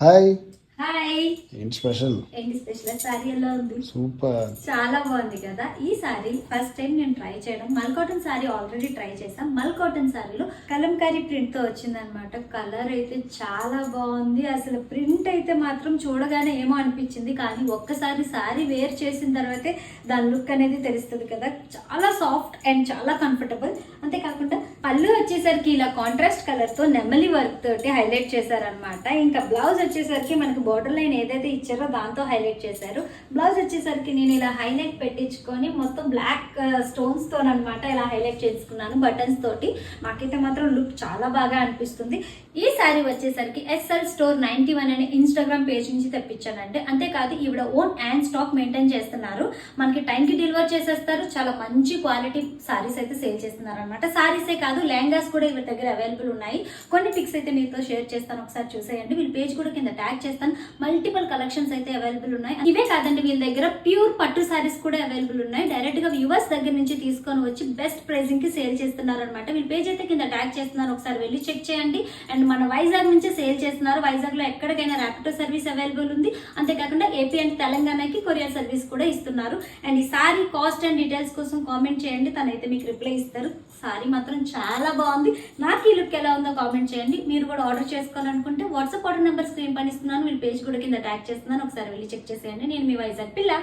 Hi. Hi. ఏంటి special? Sorry ఎలా ఉంది? సూపర్, చాలా బాగుంది కదా. ఈ సారీ ఫస్ట్ టైం నేను ట్రై చేయడం. మల్ కాటన్ సారీ ఆల్రెడీ ట్రై చేసాం. మల్ కాటన్ సారీలో కలంకారీ ప్రింట్ తో వచ్చిందనమాట. కలర్ అయితే చాలా బాగుంది. అసలు ప్రింట్ అయితే మాత్రం చూడగానే ఏమో అనిపించింది, కానీ ఒక్కసారి సారీ వేర్ చేసిన తర్వాతే దాని లుక్ అనేది తెలుస్తుంది కదా. చాలా సాఫ్ట్ అండ్ చాలా కంఫర్టబుల్. అంతేకాకుండా పళ్ళు వచ్చేసరికి ఇలా కాంట్రాస్ట్ కలర్ తో నెమలి వర్క్ తోటి హైలైట్ చేశారనమాట. ఇంకా బ్లౌజ్ వచ్చేసరికి మనకి బోర్డర్ లైన్ ఏదైతే ఇచ్చారో దాంతో హైలైట్ చేశారు. బ్లౌజ్ వచ్చేసరికి నేను ఇలా హైలైట్ పెట్టించుకొని మొత్తం బ్లాక్ స్టోన్స్ తో అనమాట ఇలా హైలైట్ చేసుకున్నాను బటన్స్ తోటి. నాకైతే మాత్రం లుక్ చాలా బాగా అనిపిస్తుంది. ఈ శారీ వచ్చేసరికి SL Store 91 అనే ఇన్స్టాగ్రామ్ పేజ్ నుంచి తెప్పించానంటే. అంతేకాదు ఈవిడ ఓన్ హ్యాండ్ స్టాక్ మెయింటైన్ చేస్తున్నారు. మనకి టైంకి డెలివర్ చేసేస్తారు. చాలా మంచి క్వాలిటీ సారీస్ అయితే సేల్ చేస్తున్నారు అనమాట. సారీసే కాదు, లెహంగాస్ కూడా వీళ్ళ దగ్గర అవైలబుల్ ఉన్నాయి. కొన్ని పిక్స్ అయితే మీతో షేర్ చేస్తాను, ఒకసారి చూసేయండి. వీళ్ళ పేజ్ కూడా కింద ట్యాగ్ చేస్తాను. మల్టిపుల్ కలెక్షన్స్ అయితే అవైలబుల్ ఉన్నాయి. ఇవే కాదండి, వీళ్ళ దగ్గర ప్యూర్ పట్టు సారీస్ కూడా అవైలబుల్ ఉన్నాయి. డైరెక్ట్ గా వ్యూవర్స్ దగ్గర నుంచి తీసుకొని వచ్చి బెస్ట్ ప్రైసింగ్ కి సేల్ చేస్తున్నారు అనమాట. వీళ్ళ పేజ్ అయితే కింద ట్యాగ్ చేస్తున్నారు, ఒకసారి వెళ్ళి చెక్ చేయండి. అండ్ మన వైజాగ్ నుంచి సేల్ చేస్తున్నారు. వైజాగ్ లో ఎక్కడికైనా ర్యాపిడో సర్వీస్ అవైలబుల్ ఉంది. అంతేకాకుండా ఏపీ అండ్ తెలంగాణకి కొరియర్ సర్వీస్ కూడా ఇస్తున్నారు. అండ్ ఈ సారీ కాస్ట్ అండ్ డీటెయిల్స్ కోసం కామెంట్ చేయండి, తనైతే మీకు రిప్లై ఇస్తారు. సారీ మాత్రం చాలా బాగుంది. నాకు ఈ లుక్ ఎలా ఉందో కామెంట్ చేయండి. మీరు కూడా ఆర్డర్ చేసుకోవాలనుకుంటే వాట్సాప్ ఆర్డర్ నెంబర్ స్క్రీన్ పైన ఇస్తున్నాను. వీళ్ళ పేజ్ కూడా కింద ట్యాగ్ చేస్తున్నాను, ఒకసారి వెళ్ళి చెక్ చేసేయండి. నేను మీ వైజాగ్ పిల్ల.